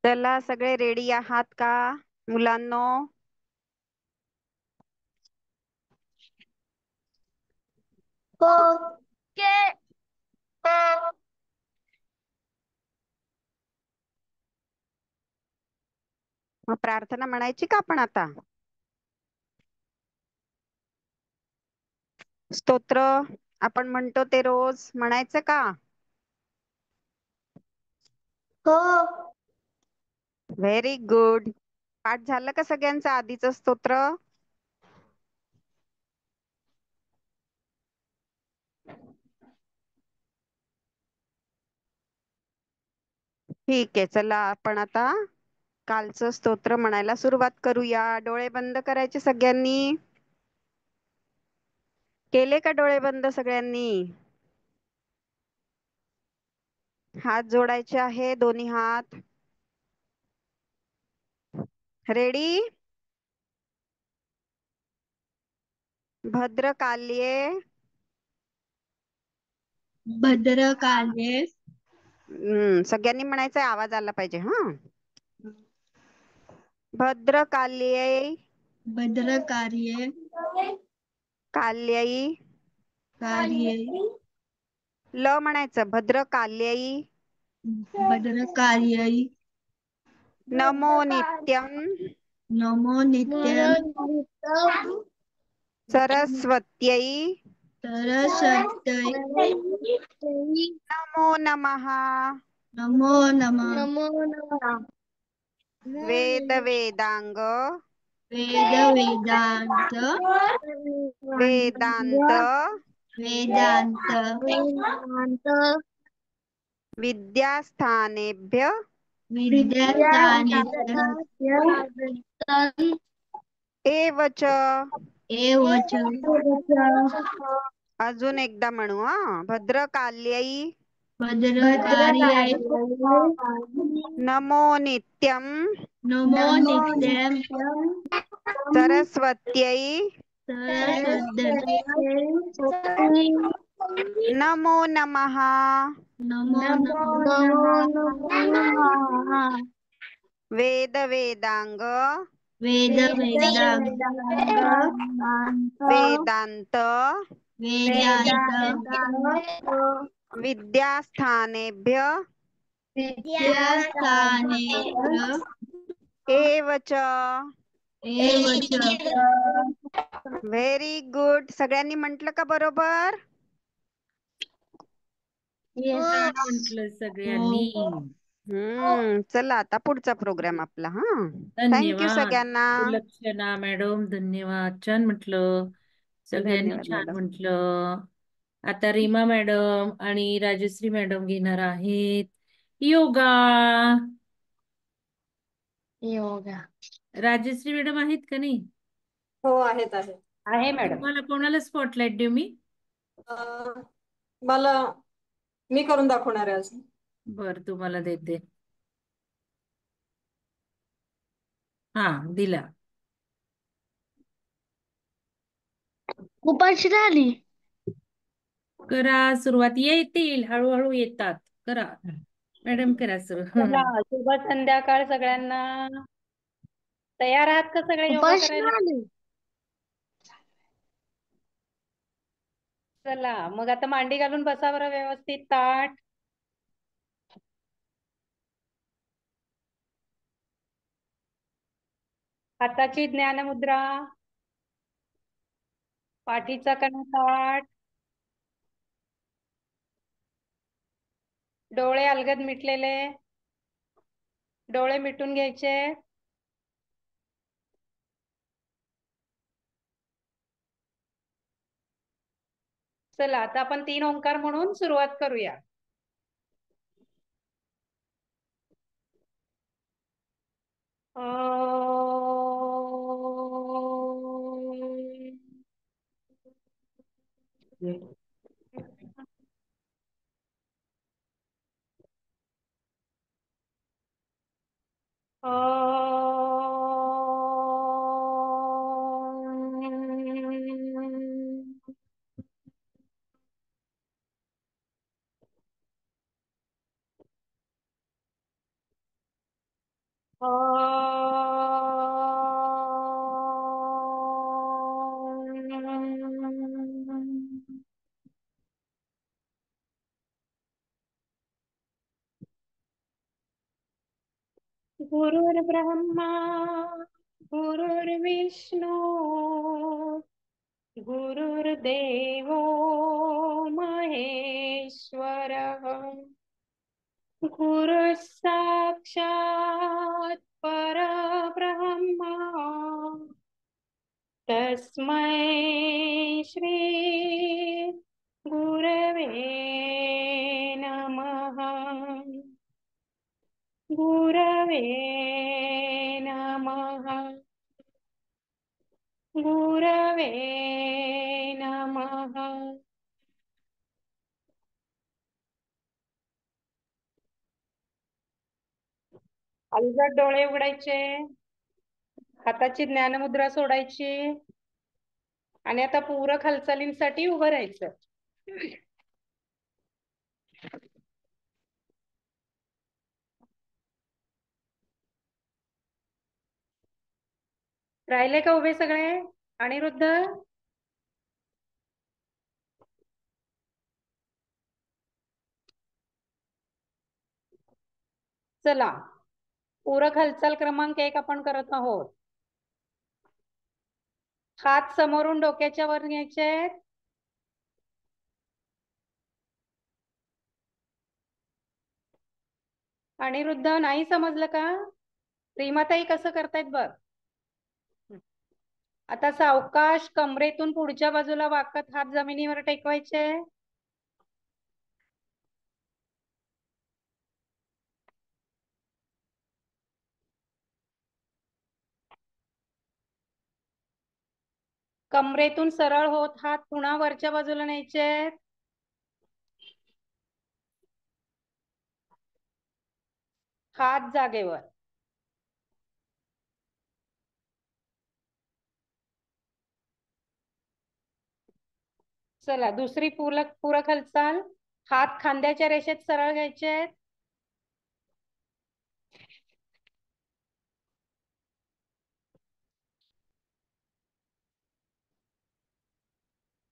चला सगळे रेडी आहात का मुलांनो? हो. मग प्रार्थना म्हणायची का आपण आता? स्तोत्र आपण म्हणतो ते रोज म्हणायचं का? हो. Very good. पाठ झालं का सगळ्यांचं आधीचं स्तोत्र? ठीक आहे, चला आपण आता कालचं स्तोत्र म्हणायला सुरुवात करूया. डोळे बंद करायचे सगळ्यांनी. केले का डोळे बंद सगळ्यांनी? हात जोडायचे आहे, दोन्ही हात. रेडी? भद्रकाल्ये भद्रकाले सगळ्यांनी म्हणायचं, आवाज आला पाहिजे हा. भद्रकाल्ये भद्रकार्ये काल्यै कार्ये ल म्हणायचं, भद्रकाल्यै भद्रकार्यै नमो नित्यं नमो नित्यं सरस्वत्यै सरस्वत्यै नमो नमः नमो नमः वेद वेदांग वेद वेदांत वेदांत वेदांत विद्यास्थानेभ्य विद्यास्थानेभ्यः एव च. एव च. अजून एकदा म्हणू हा. भद्रकाल्यै भद्रकार्यै नमो नित्यं नमो नित्यं सरस्वत्यै सरस्वत्यै नमो नमः नमो नमः वेद वेदांग वेद वेदांत वेदांत वेदांत विद्यास्थानेभ्य विद्यास्थानेभ्यः एव च. एव च. Very good. सगळ्यांनी म्हटलं का बरोबर? छान म्हटलं सगळ्यांनी. चला आता पुढचा प्रोग्राम आपला हा. थँक्यू धन्यवाद सगळ्यांना. सुलक्षणा मॅडम, धन्यवाद. छान म्हटलं सगळ्यांनी, धन्यवाद छान मॅडम. म्हटलं. आता रीमा मॅडम आणि राजश्री मॅडम घेणार आहेत योगा. योगा. राजश्री मॅडम आहेत का नाही? हो, आहेत आहेत. आहे मॅडम. तुम्हाला कोणाला स्पॉटलाइट देऊ मी? मला मी करून दाखवणार आहे आज. बर, तुम्हाला देते. हा, दिला. उपाशी झाली. करा सुरुवात. येतील, हळूहळू येतात. करा मॅडम, करा सुरू. चला, शुभ संध्याकाळ सगळ्यांना. तयार आहात का सगळे योगा उपाशी करायला? झाली. चला मग आता मांडी घालून बसा बरं व्यवस्थित ताठ. हाताची ज्ञान मुद्रा, पाठीचा कणा ताठ, डोळे अलगद मिटलेले, डोळे मिटून घ्यायचे. चला आता आपण 3 ओंकार म्हणून सुरुवात करूया. गुरुर्ब्रह्मा गुरुर्विष्णू गुरुर्देवो महेश्वरः गुरुः साक्षात् परब्रह्मा तस्मै श्री गुरवे नमः गुरवे नमः गुरवे नमः. अलगद डोळे उघडायचे, हाताची ज्ञानमुद्रा सोडायची आणि आता पूरक हालचालींसाठी उभं राहायचं. राहिले का उभे सगळे? अनिरुद्ध, चला पूरक हालचाल क्रमांक 1 आपण करत आहोत. हात समोरून डोक्याच्या वर न्यायचे. अनिरुद्ध, नाही समजलं का? रीमाताई कसं करतायत बघ. आता सावकाश कमरेतून पुढच्या बाजूला वाकत हात जमिनीवर टेकवायचे. कमरेतून सरळ होत हात पुन्हा वरच्या बाजूला न्यायचे. हात जागेवर. चला दुसरी पूरक हालचाल. हात खांद्याच्या रेषेत सरळ घ्यायचे.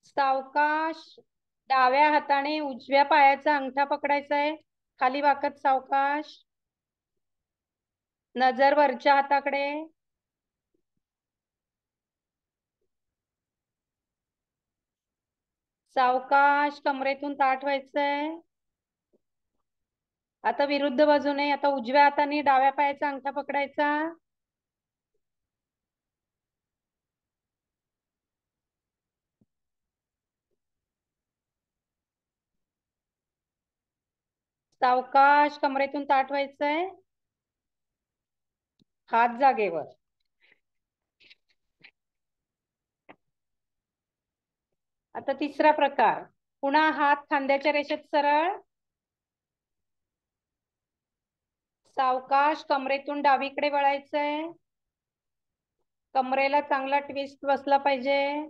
सावकाश डाव्या हाताने उजव्या पायाचा अंगठा पकडायचा आहे. खाली वाकत सावकाश. नजर वरच्या हाताकडे. सावकाश कमरेतून ताठ व्हायचंय. आता विरुद्ध बाजूने, आता उजव्या हाताने डाव्या पायाचा अंगठा पकडायचा. सावकाश कमरेतून ताठ व्हायचंय. हात जागेवर. आता तिसरा प्रकार. पुन्हा हात खांद्याच्या रेषेत सरळ. सावकाश कमरेतून डावीकडे वळायचंय. कमरेला चांगला ट्विस्ट बसला पाहिजे.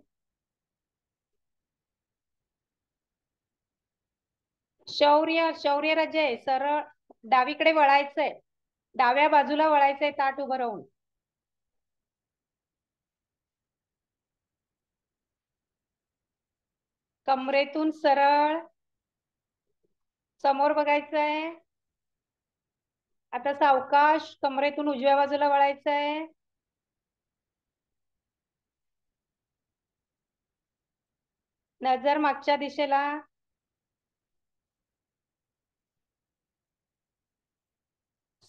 शौर्य, शौर्य रजे, सरळ डावीकडे वळायचंय. डाव्या बाजूला वळायचंय ताठ उभं राहून. कमरेतून सरळ समोर बघायचंय. आता सावकाश कमरेतून उजव्या बाजूला वळायचंय. नजर मागच्या दिशेला.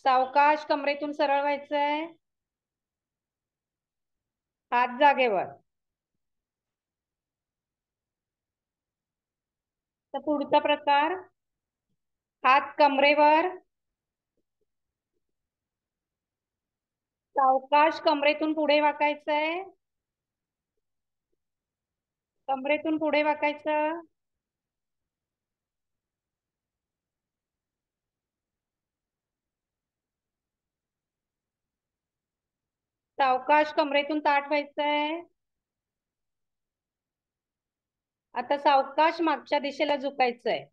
सावकाश कमरेतून सरळ व्हायचंय. हात जागेवर. तर पुढचा प्रकार. हात कमरेवर. सावकाश कमरेतून पुढे वाकायचंय. कमरेतून पुढे वाकायचं. सावकाश कमरेतून ताठ व्हायचंय. आता सावकाश मागच्या दिशेला झुकायचंय.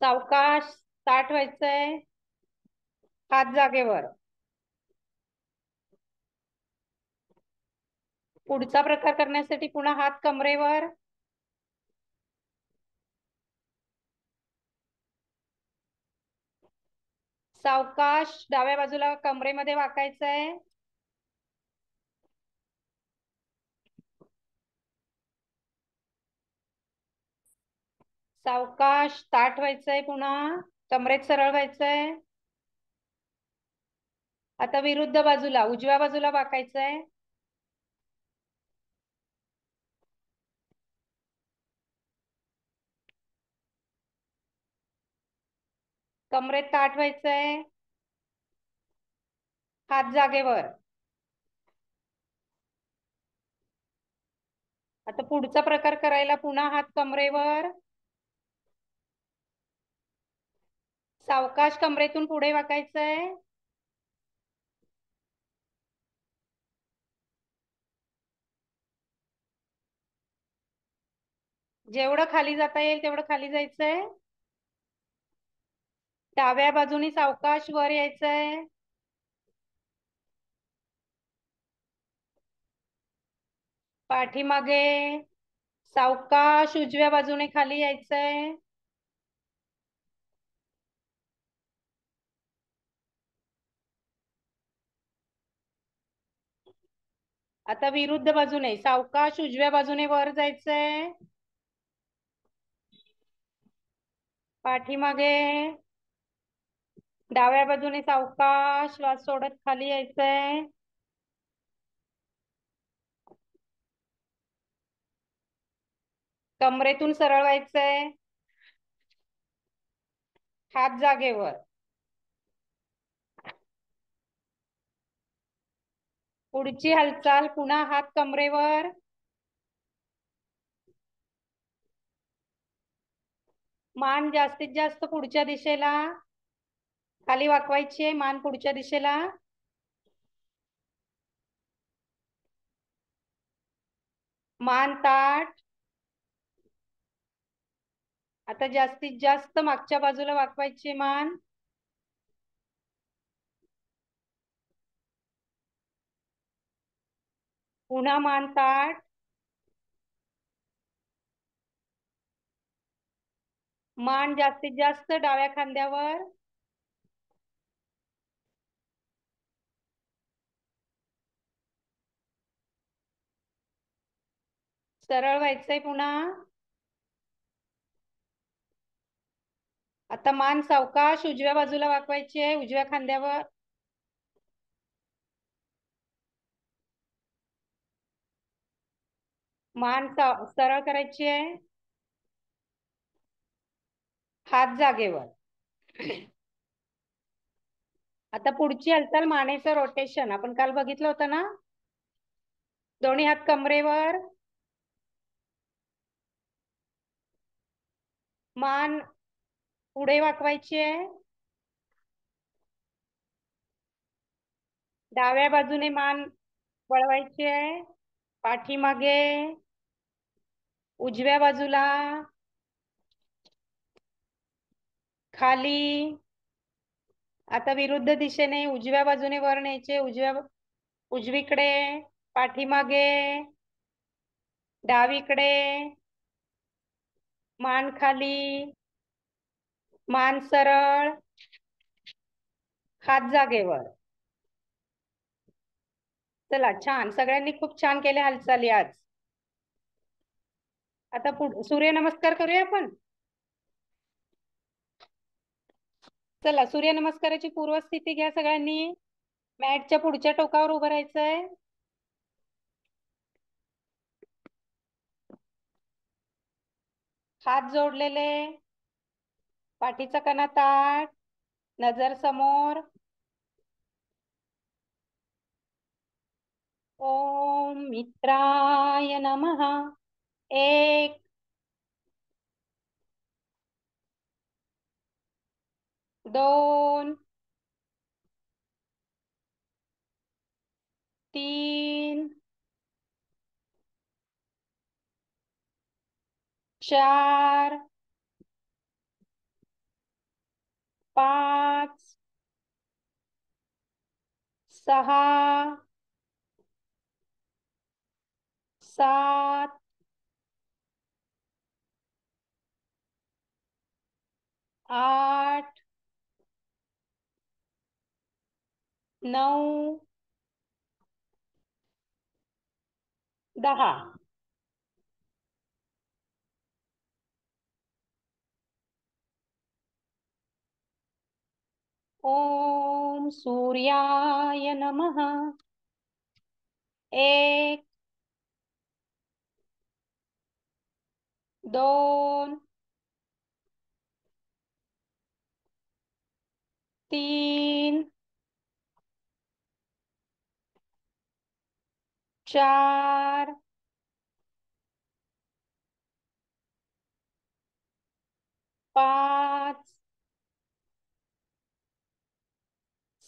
सावकाश ताठ व्हायचंय. हात जागेवर. पुढचा प्रकार करण्यासाठी पुन्हा हात कमरेवर. सावकाश डाव्या बाजूला कमरेमध्ये वाकायचंय. सावकाश ताठ व्हायचंय, पुन्हा कमरेत सरळ व्हायचंय. आता विरुद्ध बाजूला उजव्या बाजूला वाकायचंय. कमरेत ताठ व्हायचंय. हात जागेवर. आता पुढचा प्रकार करायला पुन्हा हात कमरेवर. सावकाश कमरेतून पुढे वाकायचंय. जेवढं खाली जाता येईल तेवढं खाली जायचंय. डाव्या बाजूनी सावकाश वर यायचंय. पाठीमागे सावकाश उजव्या बाजूने खाली यायचंय. आता विरुद्ध बाजूने सावकाश उजव्या बाजूने वर जायचंय. पाठीमागे डाव्या बाजूने सावकाश श्वास सोडत खाली यायचंय. कमरेतून सरळ व्हायचंय. हात जागेवर. पुढची हालचाल पुन्हा हात कमरेवर. मान जास्तीत जास्त पुढच्या दिशेला खाली वाकवायची आहे. मान पुढच्या दिशेला. मान ताठ. आता जास्तीत जास्त मागच्या बाजूला वाकवायची मान. पुन्हा मान ताठ. मान जास्तीत जास्त डाव्या खांद्यावर. सरळ व्हायचंय पुन्हा. आता मान सावकाश उजव्या बाजूला वाकवायची आहे, उजव्या खांद्यावर. मान सरळ करायची आहे. हात जागेवर. आता पुढची हालचाल मानेचं रोटेशन आपण काल बघितलं होतं ना. दोन्ही हात कमरेवर. मान पुढे वाकवायची आहे. डाव्या बाजूने मान वळवायची आहे. पाठीमागे उजव्या बाजूला खाली. आता विरुद्ध दिशेने उजव्या बाजूने वर न्यायचे. उजवीकडे. पाठीमागे. डावीकडे. मान खाली. मान सरळ. हात जागेवर. चला छान, सगळ्यांनी खूप छान केल्या हालचाली आज. आता सूर्यनमस्कार करूया आपण. चला सूर्यनमस्काराची पूर्वस्थिती घ्या सगळ्यांनी. मॅटच्या पुढच्या टोकावर उभं राहायचंय. हात जोडलेले. पाठीचा कणा ताठ. नजर समोर. ओम मित्राय नमः. 1 2 3 4 5 6 7 8 9 10. ओम सूर्याय नमः. 1 2 3 4 5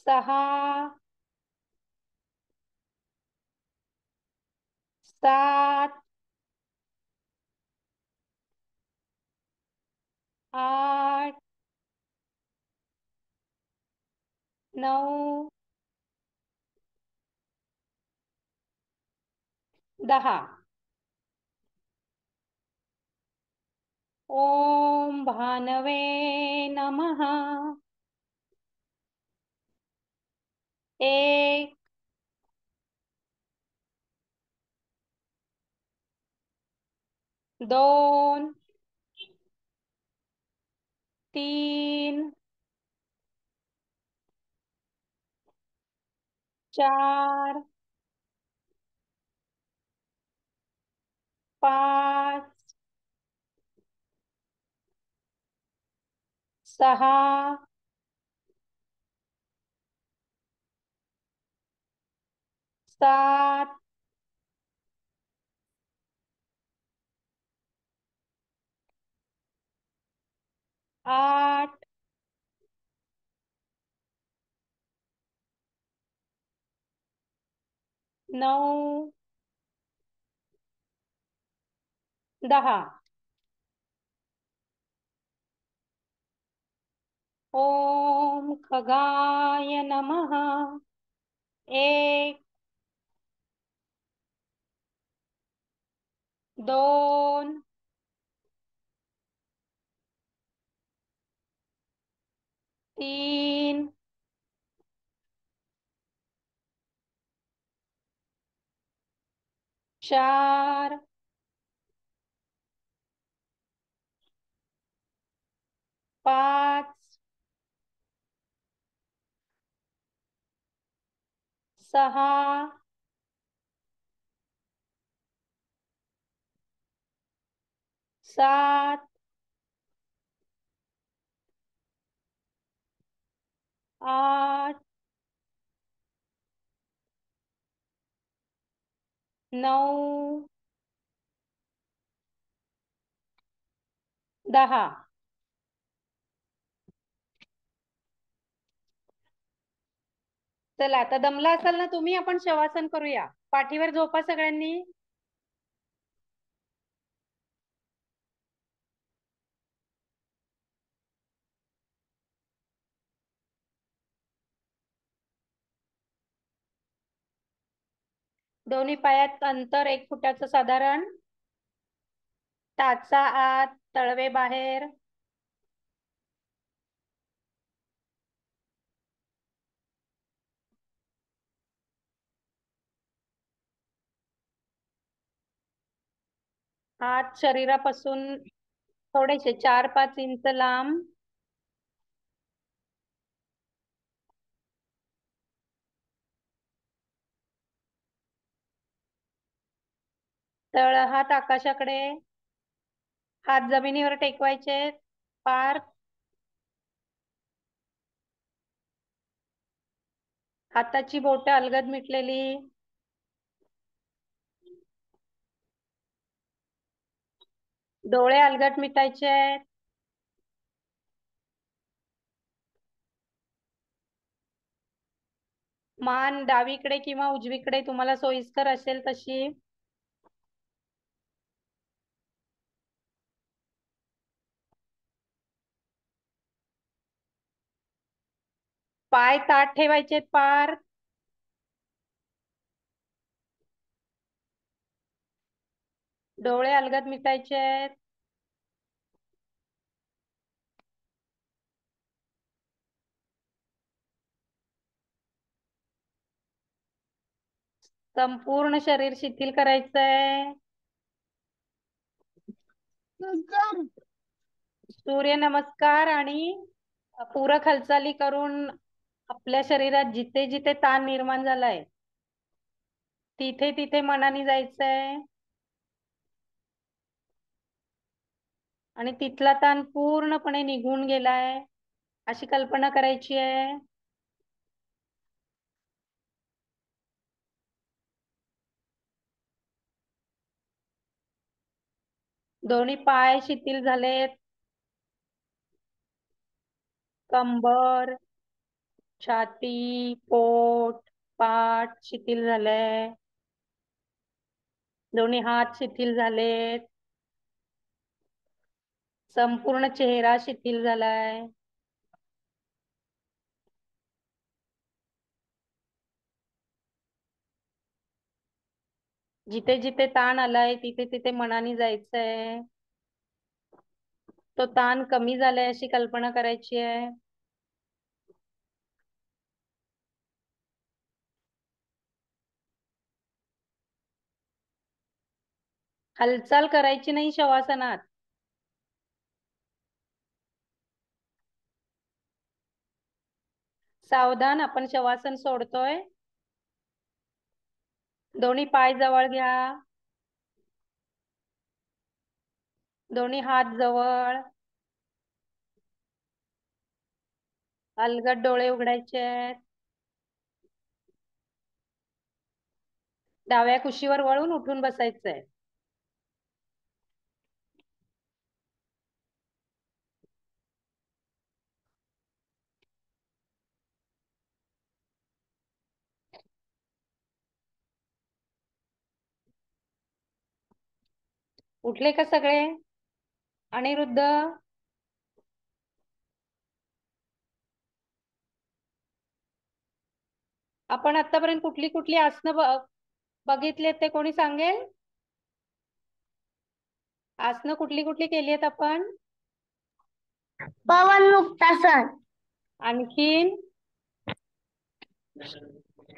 6 7 8 9 10. ओम भानवे नमः. 1 2 3 4 5 6 7 8 9 10. ओम खगाय नमः. 1 2 3 4 5 6 7 8 9 10. चला आता दमला असाल ना तुम्ही, आपण शवासन करूया. पाठीवर झोपा सगळ्यांनी. दोन्ही पायात अंतर 1 फुटाचं साधारण. टाचा आत, तळवे बाहेर. हात शरीरापासून थोडेसे 4-5 इंच लांब. तळ हात आकाशाकडे. हात जमिनीवर टेकवायचे. पार हाताची बोटं अलगद मिटलेली. डोळे अलगद मिटायचे. मान डावीकडे किंवा उजवीकडे तुम्हाला सोयीस्कर असेल तशी. पाय ताठ ठेवायचे पार. डोळे अलगद मिटायचे आहेत. संपूर्ण शरीर शिथिल करायचंय. सूर्य नमस्कार आणि पूरक हालचाली करून आपल्या शरीरात जिथे जिथे ताण निर्माण झालाय तिथे तिथे मनाने जायचंय आणि तिथला ताण पूर्णपणे निघून गेलाय अशी कल्पना करायची आहे. दोन्ही पाय शिथिल झालेत. कंबर, छाती, पोट, पाठ शिथिल झालंय. दोन्ही हात शिथिल झालेत. संपूर्ण चेहरा शिथिल झालाय. जिथे जिथे ताण आलाय तिथे तिथे मनाने जायचंय. तो ताण कमी झालाय अशी कल्पना करायची आहे. हालचाल करायची नाही शवासनात. सावधान, आपण शवासन सोडतोय. दोन्ही पाय जवळ घ्या. दोन्ही हात जवळ. अलगद डोळे उघडायचे. डाव्या कुशीवर वळून उठून बसायचंय. उठले का सगळे? अनिरुद्ध, आपण आतापर्यंत कुठली कुठली आसनं बघितले ते कोणी सांगेल? आसनं कुठली कुठली केली आहेत आपण? पवन मुक्तासन. आणखीन?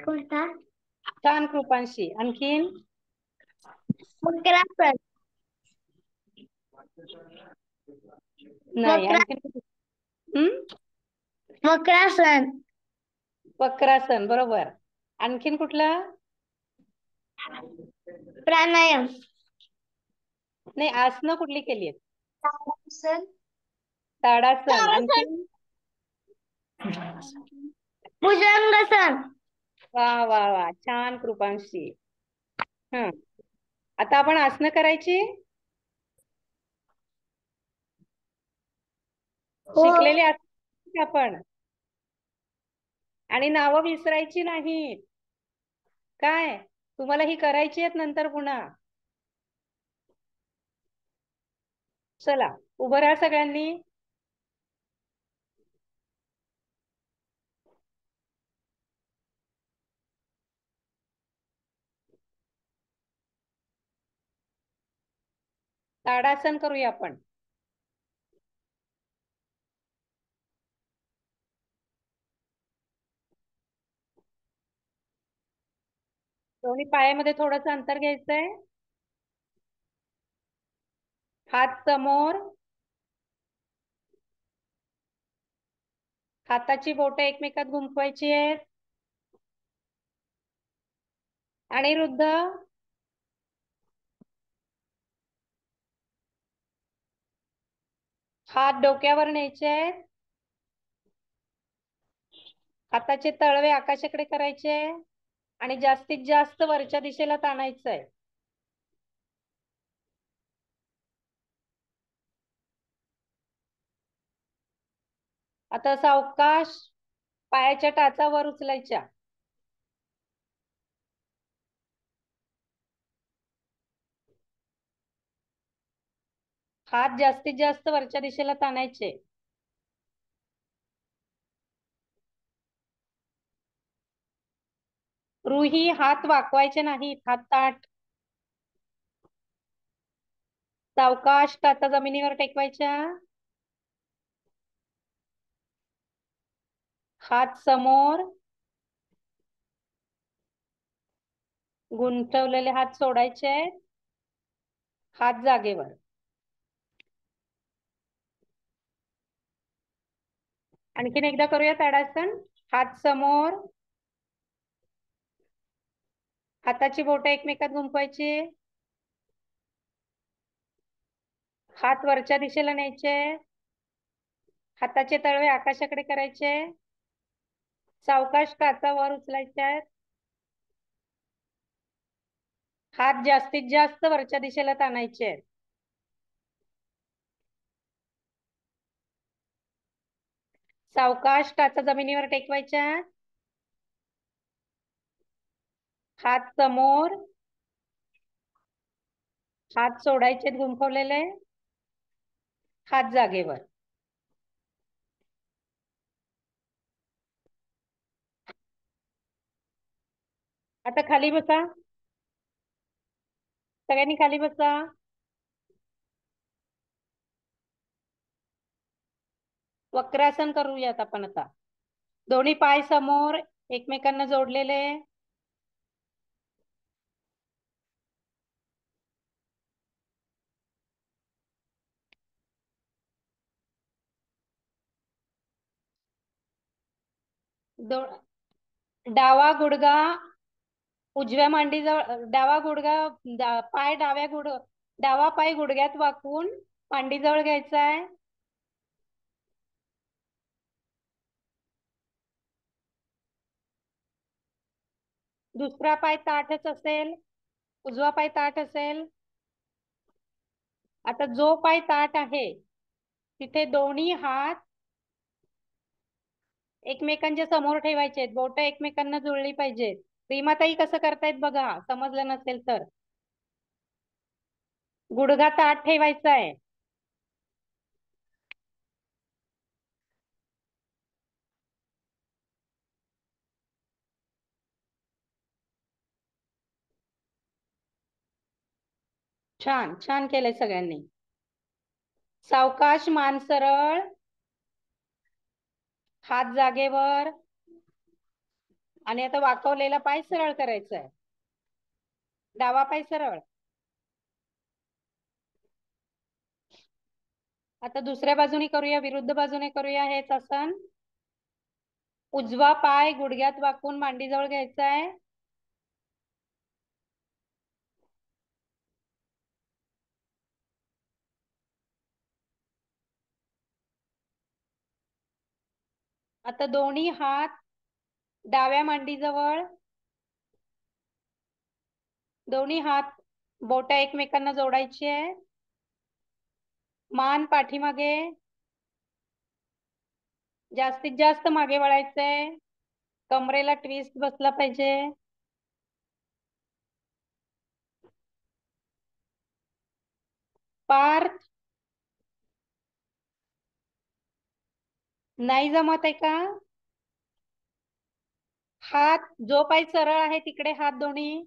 कोणता? छान कृपांशी. आणखीन? वक्रासन. नाही. आणखीन? वक्रासन. वक्रासन, बरोबर. आणखीन कुठलं? प्राणायाम. नाही, आसनं कुठली केली आहेत? ताडासन. ताडासन. आणखीन? भुजंगासन. वा वा वा, छान कृपांशी. आता आपण आसनं करायची. शिकलेली आसनं आपण, आणि नावं विसरायची नाहीत. काय तुम्हाला ही करायची आहेत नंतर पुन्हा. चला उभं राहा सगळ्यांनी. ताडासन करूया आपण. दोन्ही पायामध्ये थोडंसं अंतर घ्यायचंय. हात समोर. हाताची बोटं एकमेकात गुंफवायची आहेत. अनिरुद्ध, हात डोक्यावर न्यायचे आहेत. हाताचे तळवे आकाशाकडे करायचे आणि जास्तीत जास्त वरच्या दिशेला ताणायचंय. आता सावकाश पायाच्या टाचा वर उचलायच्या. हात जास्तीत जास्त वरच्या दिशेला ताणायचे. रुही, हात वाकवायचे नाहीत. हात ताठ. सावकाश टाचा जमिनीवर टेकवायच्या. हात समोर. गुंतवलेले हात सोडायचे. हात जागेवर. आणखीन एकदा करूया ताडासन. हात समोर. हाताची बोटं एकमेकात गुंफवायची. हात वरच्या दिशेला न्यायचे. हाताचे तळवे आकाशाकडे करायचे. सावकाश टाचा वर उचलायचे आहेत. हात जास्तीत जास्त वरच्या दिशेला ताणायचे आहेत. सावकाश टाचा जमिनीवर टेकवायच्या. हात समोर. हात सोडायचे गुंफवलेले. हात जागेवर. आता खाली बसा. सगळ्यांनी खाली बसा. वक्रासन करूयात आपण आता. दोन्ही पाय समोर एकमेकांना जोडलेले. डावा गुडगा उजव्या मांडीजवळ. डावा गुडगा पाय डावा पाय गुडघ्यात वाकून मांडीजवळ घ्यायचा आहे. दुसरा पाय ताठच असेल. उजवा पाय ताठ असेल. आता जो पाय ताठ आहे तिथे दोन्ही हात एकमेकांच्या समोर ठेवायचे. बोट एकमेकांना जुळली पाहिजेत. रीमाताई कसं करतायत बघा, समजलं नसेल तर. गुडघा ताठ ठेवायचा आहे. छान छान केलंय सगळ्यांनी. सावकाश मान सरळ. हात जागेवर. आणि आता वाकवलेला पाय सरळ करायचा आहे. डावा पाय सरळ. आता दुसऱ्या बाजूने करूया. विरुद्ध बाजूने करूया हेच आसन. उजवा पाय गुडघ्यात वाकून मांडीजवळ घ्यायचा आहे. आता दोन्ही हात डाव्या मांडीजवळ. दोन्ही हात बोट एकमेकांना जोडायची आहे. मान पाठीमागे. जास्तीत जास्त मागे वळायचंय. कमरेला ट्विस्ट बसला पाहिजे. पार्थ नाही जमत आहे का? हात जो पाय सरळ आहे तिकडे हात दोन्ही.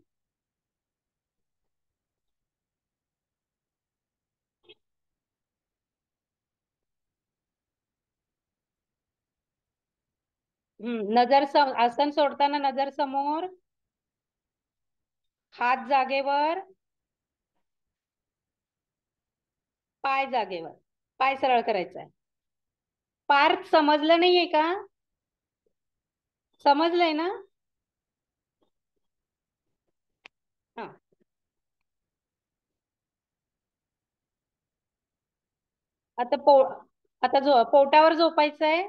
आसन सोडताना नजर समोर. हात जागेवर. पाय जागेवर. पाय सरळ करायचा आहे. पार्थ समजलं नाहीये का? समजलंय ना? हा. आता पोटावर झोपायचंय.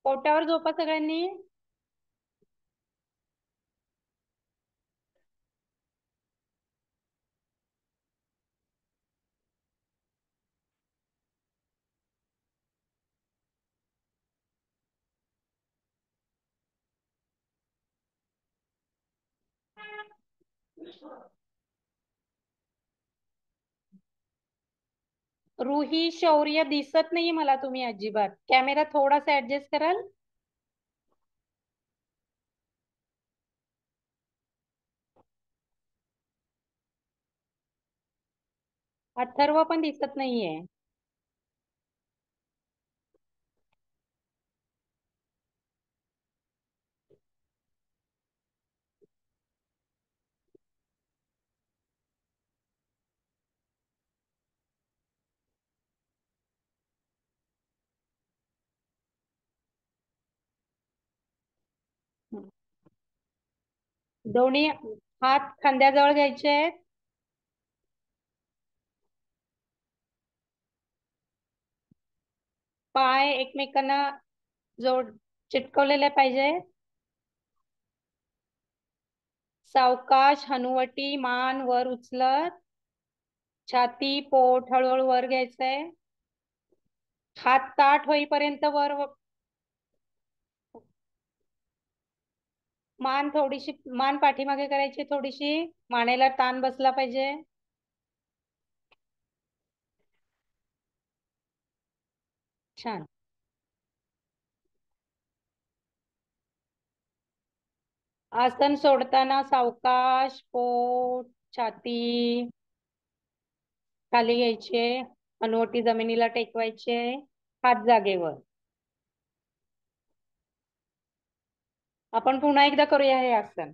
पोटावर झोपा सगळ्यांनी. रुही शौर्य दिसत नाही मला तुम्ही अजिबात. कॅमेरा थोडासा ऍडजस्ट कराल? अथर्व पण दिसत नाहीये. दोन्ही हात खांद्याजवळ घ्यायचे आहेत. पाय एकमेकांना चिटकवलेले पाहिजे. सावकाश हनुवटी मान वर उचलत, छाती पोट हळूहळू वर घ्यायचंय. हात ताठ होईपर्यंत वर मान पाठीमागे करायची, थोडीशी मानेला ताण बसला पाहिजे. छान. आसन सोडताना सावकाश पोट छाती खाली घ्यायचे, हनुवटी जमिनीला टेकवायचे, हात जागेवर. आपण पुन्हा एकदा करूया हे आसन.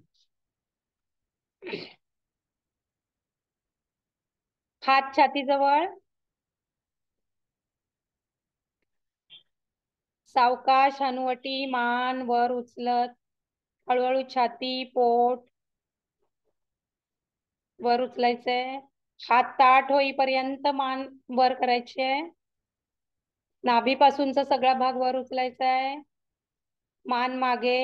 हात छाती जवळ, सावकाश हनुवटी मान वर उचलत, हळूहळू छाती पोट वर उचलायचंय. हात ताठ होईपर्यंत मान वर करायचे. नाभीपासूनचा सगळा भाग वर उचलायचा आहे. मान मागे.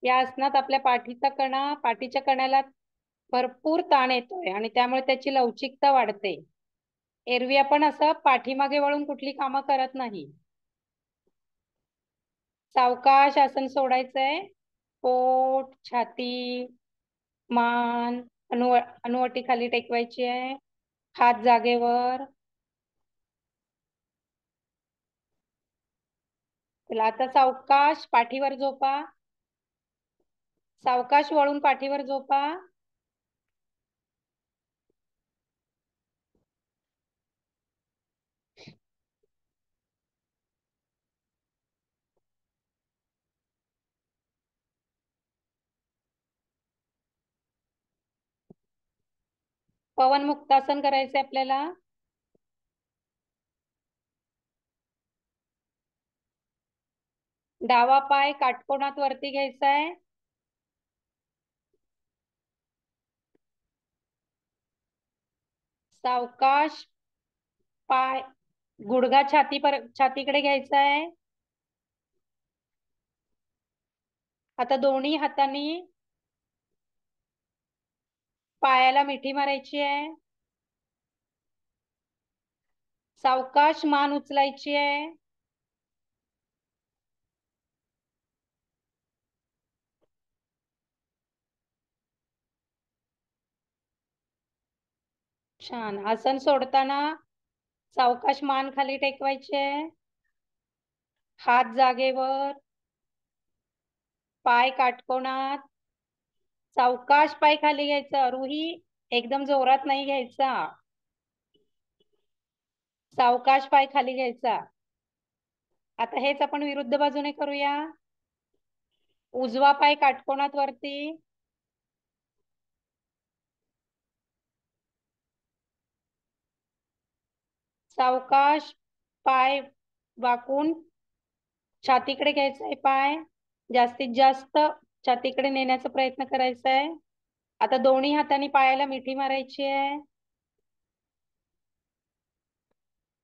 या आसनात आपल्या पाठीच्या कण्याला भरपूर ताण येतोय आणि त्यामुळे त्याची लवचिकता वाढते. एरवी आपण असं पाठीमागे वळून कुठली कामं करत नाही. सावकाश आसन सोडायचंय. पोट छाती मान हनुवटी खाली टेकवायची आहे. हात जागेवर. चला आता सावकाश पाठीवर झोपा. सावकाश वळून पाठीवर झोपा. पवन मुक्तासन करायचंय आपल्याला. डावा पाय काटकोनात वरती घ्यायचा आहे. सावकाश पाय गुडघा छातीकडे घ्यायचा आहे. आता दोन्ही हातांनी पायाला मिठी मारायची आहे. सावकाश मान उचलायची आहे. छान. आसन सोडताना सावकाश मान खाली टेकवायचे. हात जागेवर. पाय काटकोनात. सावकाश पाय खाली घ्यायचा. रुही एकदम जोरात नाही घ्यायचा. सावकाश पाय खाली घ्यायचा. आता हेच आपण विरुद्ध बाजूने करूया. उजवा पाय काटकोनात वरती. सावकाश पाय वाकून छातीकडे घ्यायचा आहे. पाय जास्तीत जास्त छातीकडे नेण्याचा प्रयत्न करायचा आहे. आता दोन्ही हातांनी पायाला मिठी मारायची आहे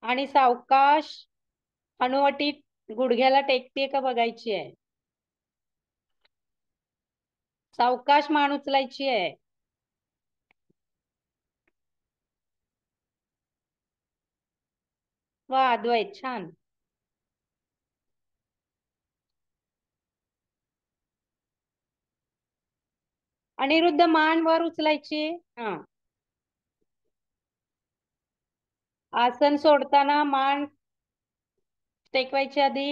आणि सावकाश हनुवटी गुडघ्याला टेकते का बघायची आहे. सावकाश मान उचलायची आहे. वा अद्वैत छान. अनिरुद्ध मान वर उचलायची. हा. आसन सोडताना मान टेकवायची आधी.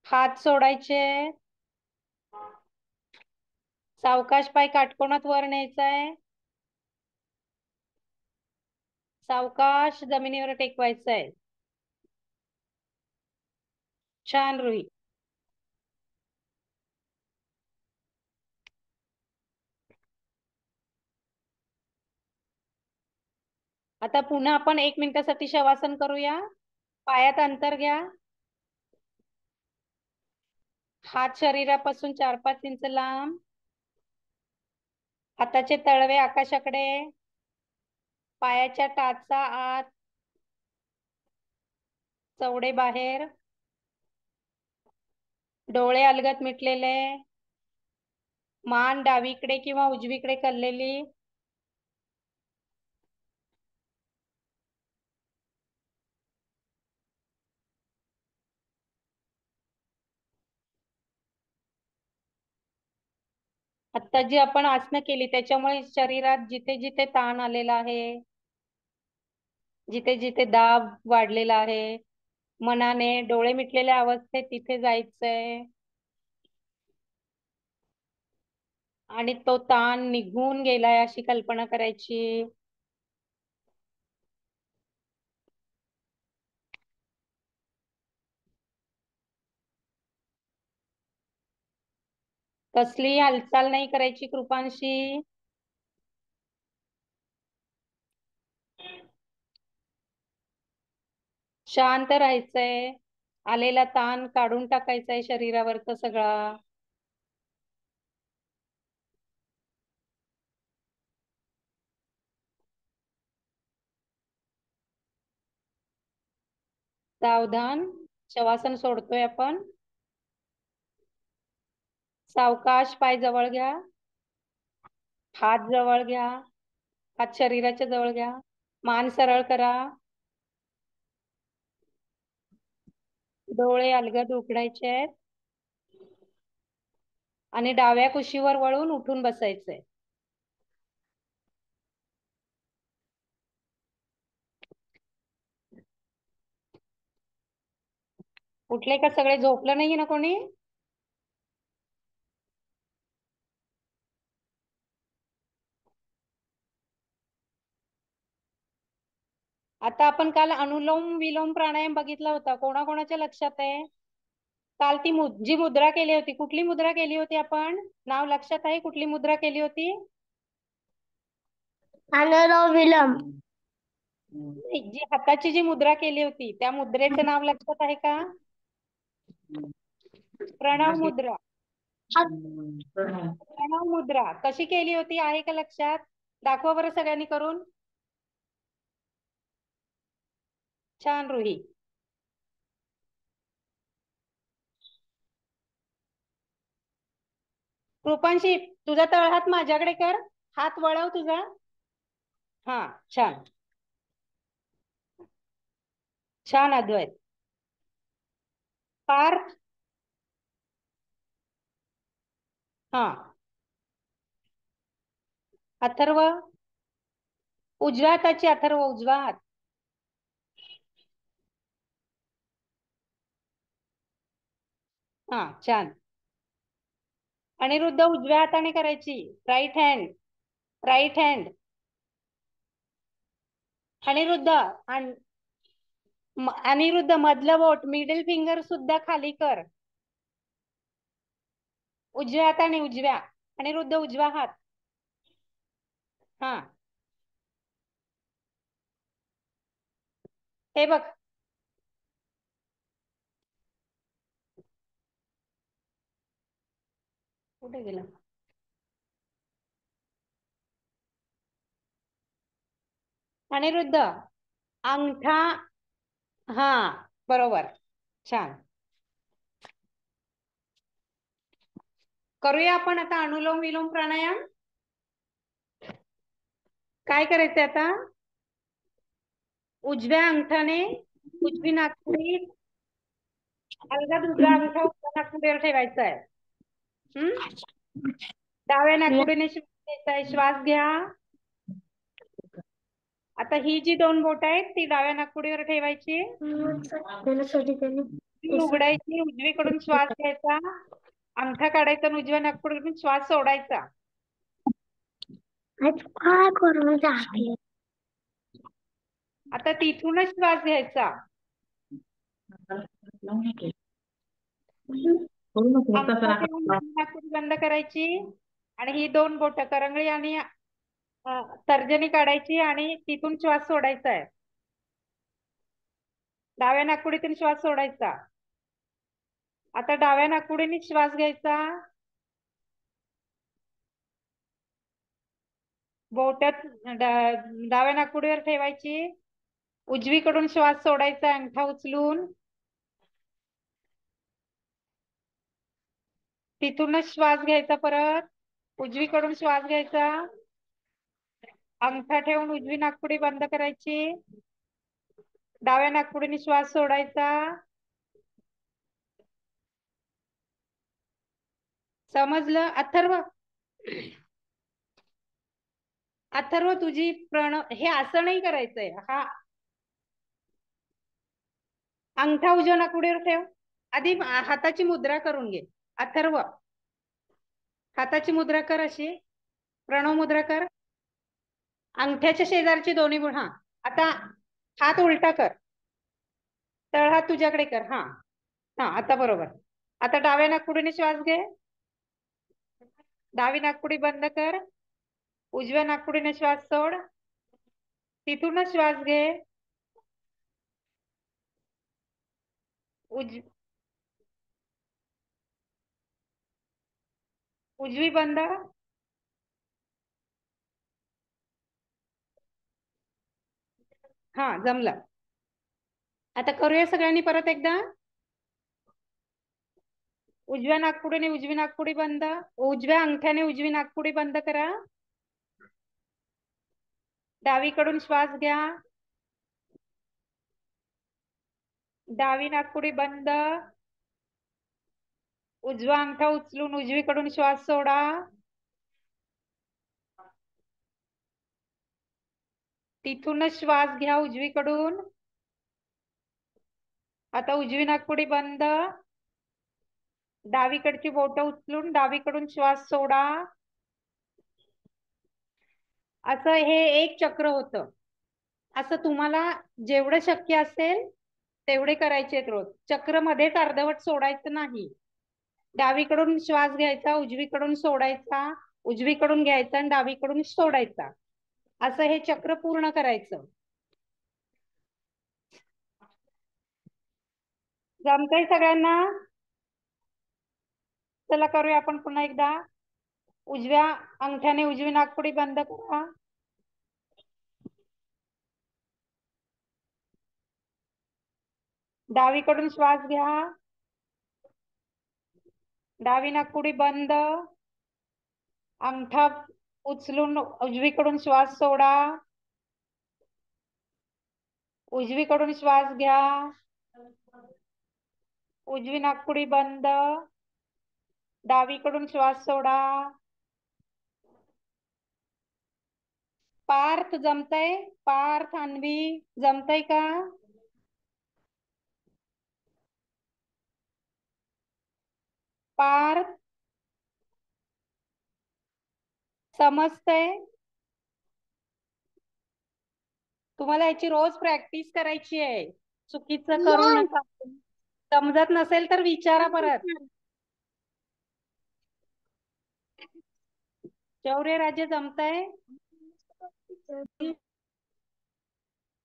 हात सोडायचे. सावकाश पाय काटकोनात वर न्यायचा आहे. सावकाश जमिनीवर टेकवायचं आहे. छान रुही. आता पुन्हा आपण 1 मिनिटासाठी शवासन करूया. पायात अंतर घ्या. हात शरीरापासून 4-5 इंच लांब. हाताचे तळवे आकाशाकडे. पायाच्या टाचा आत, चवडे बाहेर. डोळे अलगद मिटलेले. मान डावीकडे किंवा उजवीकडे कललेली. आता जी आपण आसनं केली त्याच्यामुळे शरीरात जिथे जिथे ताण आलेला आहे, जिथे जिथे दाब वाढलेला आहे, मनाने डोळे मिटलेल्या अवस्थेत तिथे जायचंय आणि तो ताण निघून गेलाय अशी कल्पना करायची. कसली हालचाल नाही करायची कृपांशी. शांत राहायचंय. आलेला ताण काढून टाकायचाय शरीरावरचा सगळा. सावधान. शवासन सोडतोय आपण. सावकाश पाय जवळ घ्या. हात जवळ घ्या. हात शरीराच्या जवळ घ्या. मान सरळ करा. डोळे अलगद उघडायचे आहेत आणि डाव्या कुशीवर वळून उठून बसायचंय. उठले का सगळे? झोपलं नाहीये ना कोणी? आता आपण काल अनुलोम विलोम प्राणायाम बघितला होता. कोणाकोणाच्या लक्षात आहे? काल ती जी मुद्रा केली होती, कुठली मुद्रा केली होती आपण? नाव लक्षात आहे? कुठली मुद्रा केली होती? अनुलोम विलोम. जी हाताची जी मुद्रा केली होती त्या मुद्रेचं नाव लक्षात आहे का? प्रणव मुद्रा. प्रणव मुद्रा कशी केली होती आहे का लक्षात? दाखवा बरं सगळ्यांनी करून. छान रुही. कृपांशी तुझा तळहात माझ्याकडे कर. हात वळव तुझा. हा छान. छान अद्वैत. पार्थ. हा. अथर्व. उजव्या हाताची अथर्व, उजवा हात. हा छान. अनिरुद्ध उजव्या हाताने करायची. Right hand. Right hand. Aniruddha Aniruddha मधलं बोट मिडल फिंगर सुद्धा खाली कर. उजव्या हाताने, उजव्या. अनिरुद्ध उजवा हात. हा. हे बघ. कुठे गेला? अनिरुद्ध अंगठा. हा बरोबर. छान. करूया आपण आता अनुलोम विलोम प्राणायाम. काय करायचंय आता? उजव्या अंगठाने उजवी नाकपुडी अलगद उजवा अंगठा उजव्या नाकपुडीवर ठेवायचा आहे. डाव्या नाकपुडीने श्वास घ्यायचा आहे. श्वास घ्या. आता ही जी 2 बोट आहेत ती डाव्या नाकपुडीवर ठेवायची. उघडायची. उजवीकडून श्वास घ्यायचा अंगठा काढायचा आणि उजव्या नाकपुडीतून श्वास सोडायचा. काय करू दाखले. आता तिथूनच श्वास घ्यायचा. अंगठा ठेवून उजवी नाकपुडी बंद करायची आणि ही 2 बोट करंगळी आणि तर्जनी काढायची आणि तिथून श्वास सोडायचा आहे. डाव्या नाकपुडीतून श्वास सोडायचा. आता डाव्या नाकपुडीने श्वास घ्यायचा. बोटात डाव्या नाकपुडीवर ठेवायची. उजवीकडून श्वास सोडायचा अंगठा उचलून. तिथूनच श्वास घ्यायचा परत. उजवीकडून श्वास घ्यायचा. अंगठा ठेवून उजवी नाकपुडी बंद करायची. डाव्या नाकपुडीने श्वास सोडायचा. समजलं? अथर्व तुझी हे असं नाही करायचंय. हा अंगठा उजव्या नाकपुडीवर ठेव. आधी हाताची मुद्रा करून घे. अथर्व हाताची मुद्रा कर, अशी प्रणव मुद्रा कर. अंगठ्याच्या शेजारची दोन्ही बोट. हा आता हात उलटा कर. तळहात तुझ्याकडे कर. हा हा आता बरोबर. आता डाव्या नाकपुडीने श्वास घे. डावी नाकपुडी बंद कर. उजव्या नाकपुडीने श्वास सोड. तिथूनच श्वास घे. उजवी बंद. हा जमलं. आता करूया सगळ्यांनी परत एकदा. उजव्या नाकपुडीने उजवी नाकपुडी बंद. उजव्या अंगठ्याने उजवी नाकपुडी बंद करा. डावीकडून श्वास घ्या. डावी नाकपुडी बंद. उजवा अंगठा उचलून उजवीकडून श्वास सोडा. तिथूनच श्वास घ्या उजवीकडून. आता उजवी नाकपुडी बंद. डावीकडची बोट उचलून डावीकडून श्वास सोडा. असं हे एक चक्र होतं. असं तुम्हाला जेवढं शक्य असेल तेवढे करायचे रोज. चक्र मध्येच अर्धवट सोडायचं नाही. डावीकडून श्वास घ्यायचा, उजवीकडून सोडायचा, उजवीकडून घ्यायचा आणि डावीकडून सोडायचा. असं हे चक्र पूर्ण करायचं. जमतंय सगळ्यांना? चला करूया आपण पुन्हा एकदा. उजव्या अंगठ्याने उजवी नाकपुडी बंद करा. डावीकडून श्वास घ्या. डावी नाकपुडी बंद. अंगठा उचलून उजवीकडून श्वास सोडा. उजवीकडून श्वास घ्या. उजवी नाकपुडी बंद. डावीकडून श्वास सोडा. पार्थ जमतंय? पार्थ, अन्वी जमतंय का? पार्थ समजतंय? तुम्हाला याची रोज प्रॅक्टिस करायची आहे. चुकीचं करू नका. समजत नसेल तर विचारा परत. शौर्य राज्य जमतंय?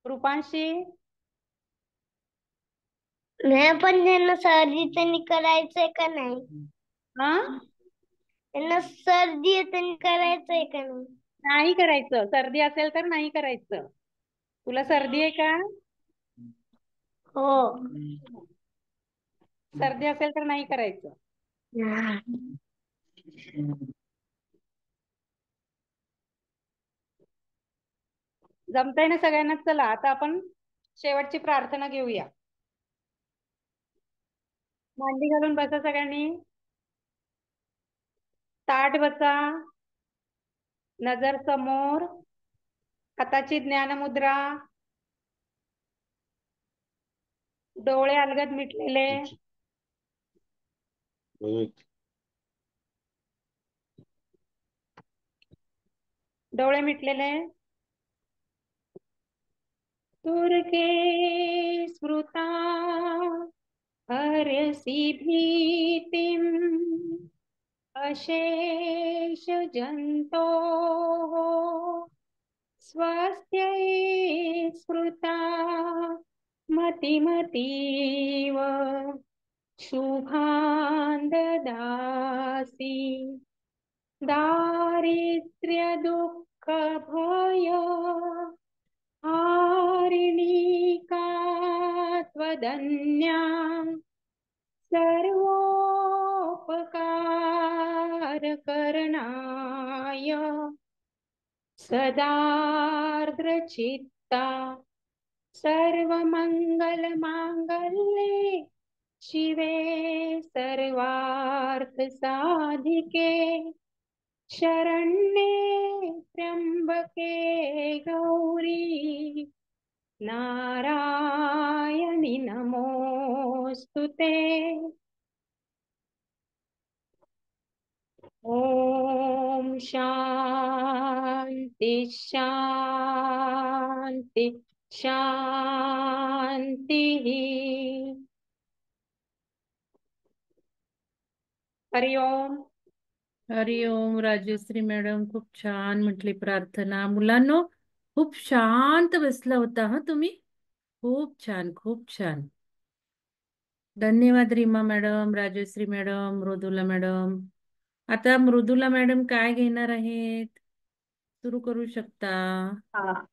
रूपांशी? नाही पण त्यांना सर्दी करायचंय का नाही? हा त्यांना सर्दी करायचंय का नाही? नाही करायचं. सर्दी असेल तर नाही करायचं. तुला सर्दी आहे का? हो. सर्दी असेल तर नाही करायचं. जमतंय ना सगळ्यांना? चला आता आपण शेवटची प्रार्थना घेऊया. मांडी घालून बसा सगळ्यांनी. ताठ बसा. नजर समोर. हाताची ज्ञानमुद्रा. डोळे अलगद मिटलेले. डोळे मिटलेले. दुर्गे स्मृता हरसि भीतिम् अशेष जन्तोः स्वस्त्यै स्मृता मतिमतीव शुभान् ददासि दारिद्र्य दुःख भय हारिणीका त्वदन्या सर्वोपकारकरणाय सदार्द्रचित्ता सर्वमङ्गलमाङ्गल्ये शिवे सर्वार्थसाधिके शरण्ये त्र्यम्बके गौरी नारायणि नमोऽस्तु ते. ॐ शान्ति शान्ति शान्तिः. हरि ओम. हरिओम. राजश्री मॅडम खूप छान म्हटली प्रार्थना. मुलांनो खूप शांत बसला होता हा तुम्ही. खूप छान, खूप छान. धन्यवाद Reema madam, Rajashree madam, Mridula madam. आता मृदुला मॅडम काय घेणार आहेत? सुरू करू शकता. हा